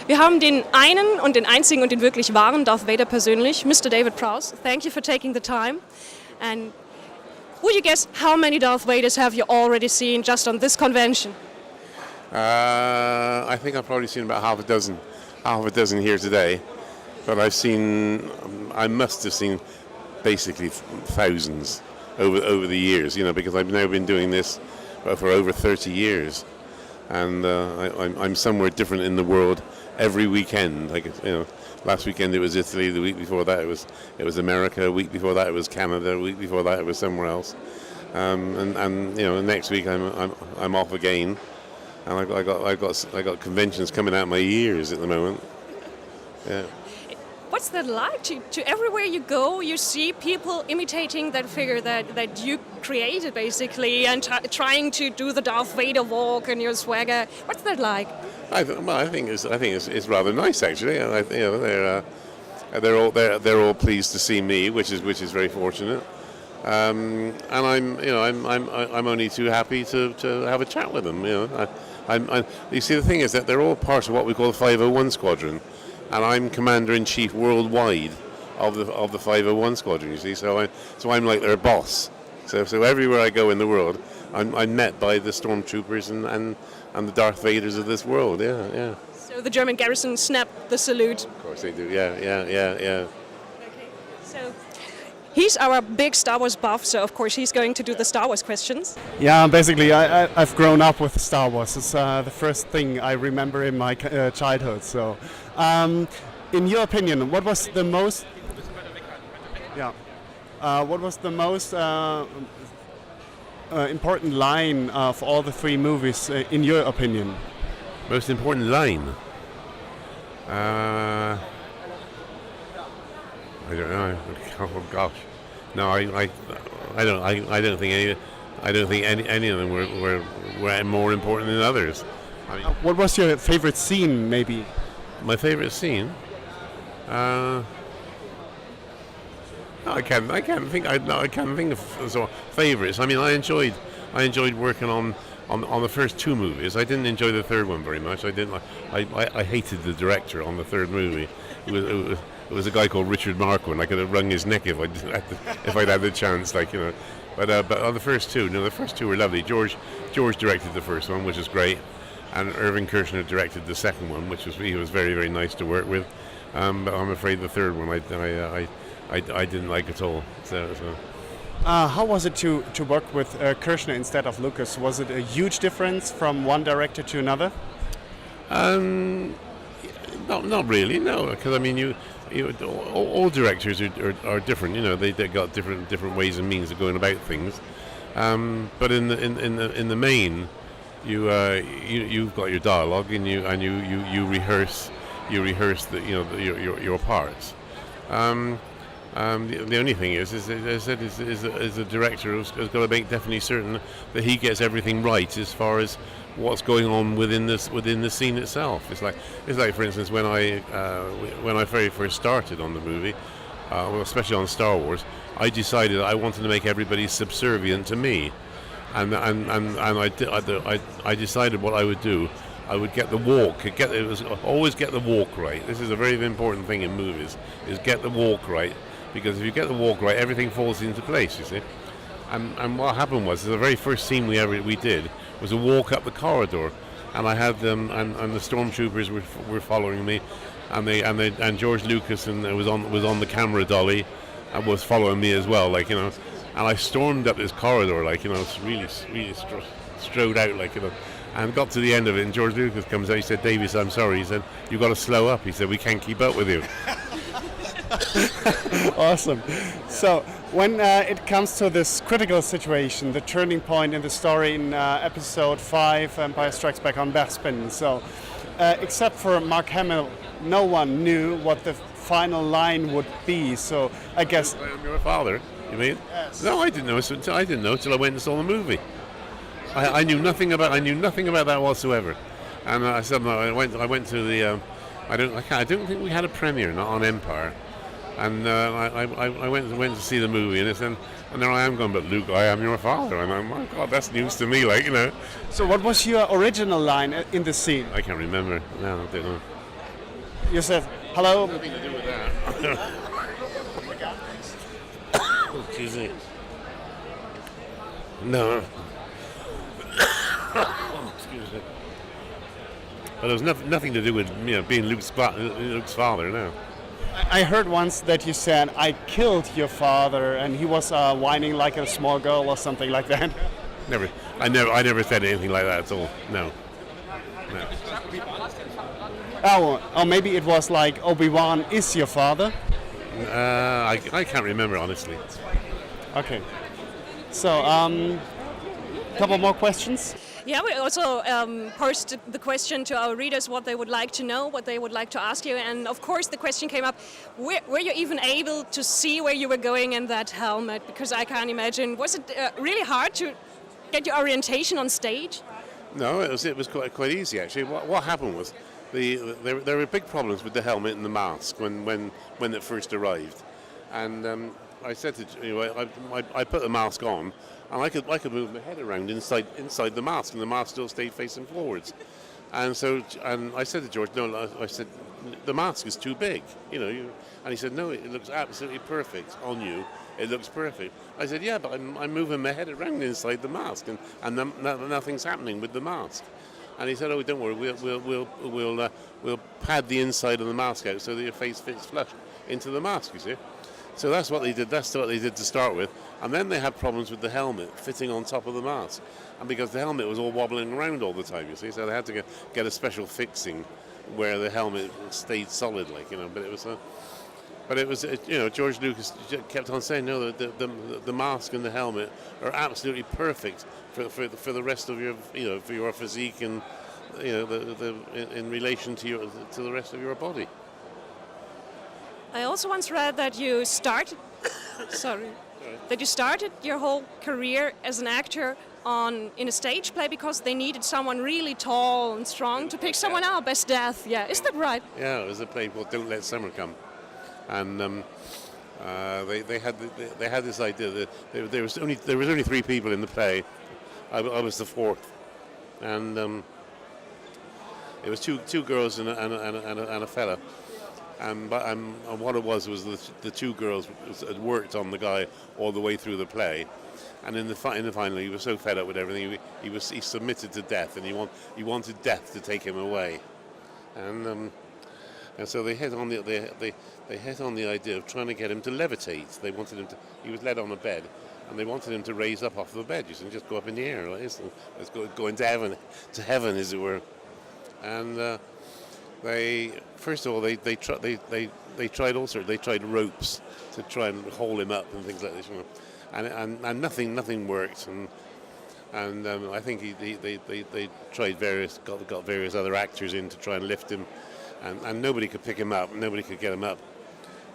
Wir haben den einen und den einzigen und den wirklich wahren Darth Vader persönlich, Mr. David Prowse. Thank you for taking the time. And would you guess how many Darth Vaders have you already seen just on this convention? I think I've probably seen about half a dozen here today. But I must have seen basically thousands over the years, because I've now been doing this for over 30 years. And I'm somewhere different in the world every weekend. Last weekend it was Italy. The week before that it was America. A week before that it was Canada. A week before that it was somewhere else. And next week I'm off again. And I got conventions coming out my ears at the moment. Yeah. What's that like? To everywhere you go, you see people imitating that figure that you created, basically, and trying to do the Darth Vader walk and your swagger. What's that like? I think it's rather nice, actually. They're all pleased to see me, which is very fortunate. And I'm only too happy to have a chat with them. You see, the thing is that they're all part of what we call the 501 Squadron. And I'm Commander-in-Chief worldwide of the 501 Squadron, you see, so I'm like their boss. So everywhere I go in the world, I'm met by the stormtroopers and the Darth Vaders of this world, yeah. So the German garrison snapped the salute. Of course they do, yeah. Okay, so he's our big Star Wars buff, so of course he's going to do the Star Wars questions. Yeah, basically I've grown up with Star Wars. It's the first thing I remember in my childhood, so... in your opinion, what was the most important line of all the three movies, in your opinion? Most important line? I don't know. Oh gosh, no, I don't think any of them were more important than others. What was your favorite scene, maybe? My favorite scene? I can't think of sort of favorites. I mean, I enjoyed working on the first two movies. I didn't enjoy the third one very much. I hated the director on the third movie. It was a guy called Richard Marquand. I could have wrung his neck if I'd had the chance, But on the first two were lovely. George directed the first one, which is great. And Irving Kershner directed the second one, he was very, very nice to work with. But I'm afraid the third one I didn't like at all. So. How was it to work with Kershner instead of Lucas? Was it a huge difference from one director to another? Not really, no. Because I mean, all directors are different. They got different ways and means of going about things. But in the main. You've got your dialogue and you rehearse your parts. The only thing is the director has got to make definitely certain that he gets everything right as far as what's going on within the scene itself. It's like for instance when I very first started on the movie, especially on Star Wars, I decided I wanted to make everybody subservient to me. And I decided what I would do. I would get the walk. Always get the walk right. This is a very important thing in movies. Is get the walk right, because if you get the walk right, everything falls into place. You see. And what happened was the very first scene we did was a walk up the corridor, and I had them and the stormtroopers were following me, and George Lucas was on the camera dolly, and was following me as well, And I stormed up this corridor, really strode out, and got to the end of it. And George Lucas comes out. He said, "Davis, I'm sorry." He said, "You've got to slow up." He said, "We can't keep up with you." Awesome. So when it comes to this critical situation, the turning point in the story in episode 5, Empire Strikes Back on Bespin. So except for Mark Hamill, no one knew what the final line would be. So I guess I'm your father. You mean? Yes. No, I didn't know till I went and saw the movie. I knew nothing about that whatsoever. And I said no. I went to the. I don't think we had a premiere not on Empire. And I went to see the movie, and there I am going, but Luke, I am your father. And I'm, oh God, that's news to me, So what was your original line in the scene? I can't remember. No, I don't know. You said hello. Nothing to do with that. Excuse me. No. Excuse me. But it was nothing to do with being Luke's father. No. I heard once that you said, I killed your father, and he was whining like a small girl or something like that. I never said anything like that at all. No. Oh, maybe it was like Obi-Wan is your father? I can't remember, honestly. Okay. So, couple more questions? Yeah, we also posed the question to our readers what they would like to know, what they would like to ask you. And of course the question came up, were you even able to see where you were going in that helmet? Because I can't imagine. Was it really hard to get your orientation on stage? No, it was quite easy actually. What happened was there were big problems with the helmet and the mask when it first arrived. And I said to I put the mask on, and I could move my head around inside the mask, and the mask still stayed facing forwards. And I said to George, no, I said the mask is too big, and he said, no, it looks absolutely perfect on you. It looks perfect. I said, yeah, but I'm moving my head around inside the mask, and nothing's happening with the mask. And he said, oh, don't worry, we'll pad the inside of the mask out so that your face fits flush into the mask. You see. So that's what they did. That's what they did to start with, and then they had problems with the helmet fitting on top of the mask, and because the helmet was all wobbling around all the time, you see, so they had to get a special fixing where the helmet stayed solid, But it was, George Lucas kept on saying, no, the mask and the helmet are absolutely perfect for the rest of your, for your physique and, in relation to the rest of your body. I also once read that you started your whole career as an actor in a stage play because they needed someone really tall and strong to pick someone up as Death. Yeah, is that right? Yeah, it was a play called Don't Let Summer Come, and they had this idea that there was only 3 people in the play. I was the 4th, and it was two girls and a fella. And what it was the 2 girls had worked on the guy all the way through the play, and in the final he was so fed up with everything he submitted to Death, and he wanted Death to take him away, and so they hit on the idea of trying to get him to levitate. They wanted him to. He was led on a bed, and they wanted him to raise up off the bed, and just go up in the air like this, and let's go into heaven as it were, and. They tried all sorts. They tried ropes to try and haul him up and things like this, and nothing worked. And I think they tried got various other actors in to try and lift him, and nobody could pick him up. Nobody could get him up,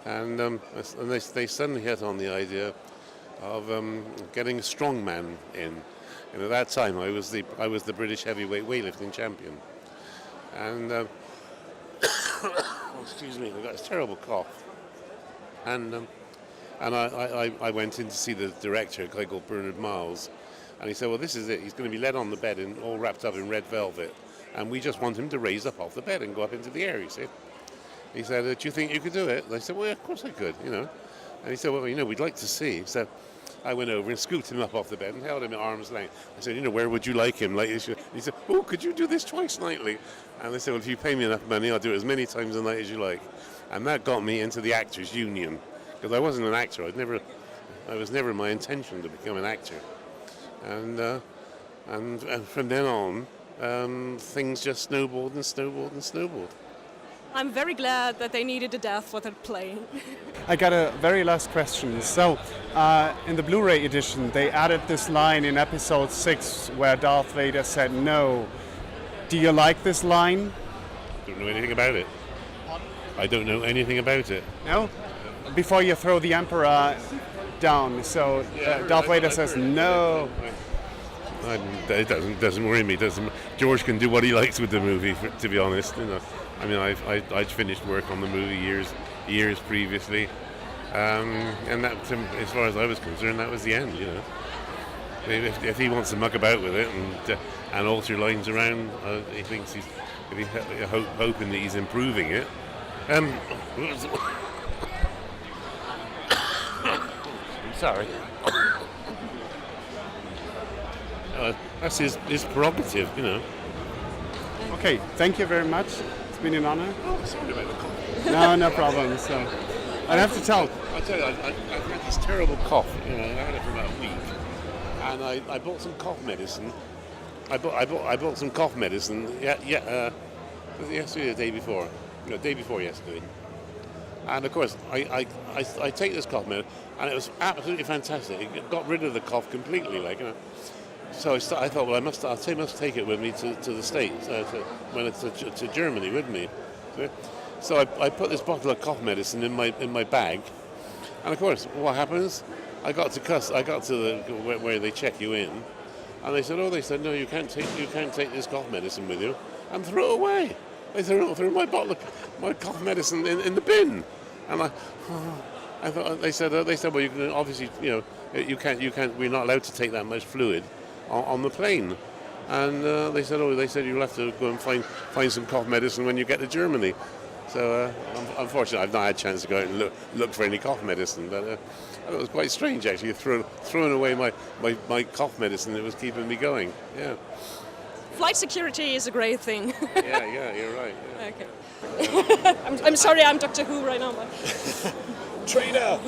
and they suddenly hit on the idea of getting a strongman in. And at that time, I was the British heavyweight weightlifting champion, and. Excuse me, I got a terrible cough. And I went in to see the director, a guy called Bernard Miles, and he said, well, this is it. He's going to be led on the bed and all wrapped up in red velvet, and we just want him to raise up off the bed and go up into the air, you see. He said, do you think you could do it? And I said, well, yeah, of course I could, And he said, well, we'd like to see. So I went over and scooped him up off the bed and held him at arm's length. I said, where would you like him? He said, oh, could you do this twice nightly? And they said, well, if you pay me enough money, I'll do it as many times a night as you like. And that got me into the Actors Union, because I wasn't an actor. It was never my intention to become an actor. And from then on, things just snowballed and snowballed and snowballed. I'm very glad that they needed a Death for that play. I got a very last question. So, in the Blu-ray edition, they added this line in episode 6 where Darth Vader said no. Do you like this line? Don't know anything about it. I don't know anything about it. No? Before you throw the Emperor down, so Darth Vader says no. It doesn't worry me. George can do what he likes with the movie, to be honest. I mean, I'd finished work on the movie years previously, and that, as far as I was concerned, that was the end. If he wants to muck about with it and alter lines around, he thinks he's hoping that he's improving it, I'm sorry. That's his prerogative, you know. Okay, thank you very much. It's been an honor. Oh, sorry about the cough. No problem. So, I have to tell. I tell you, I've had this terrible cough. You know, I had it for about a week, and I bought some cough medicine. I bought some cough medicine. Was it yesterday or the day before? No, day before yesterday. And of course, I take this cough medicine, and it was absolutely fantastic. It got rid of the cough completely, like, you know. So I thought, well, I must take it with me to the States, to Germany with me. So I put this bottle of cough medicine in my bag, and of course, what happens? I got to where they check you in, and they said, no, you can't take this cough medicine with you, and throw it away. They threw my bottle of my cough medicine in the bin, and I thought they said, well, you can obviously, you know, you can't. We're not allowed to take that much fluid on the plane, and they said you'll have to go and find some cough medicine when you get to Germany. So unfortunately, I've not had a chance to go out and look for any cough medicine, but it was quite strange actually, throwing away my cough medicine that was keeping me going. Yeah. Flight security is a great thing. Yeah, you're right. Yeah. Okay. I'm sorry, I'm Doctor Who right now. But... Trainer.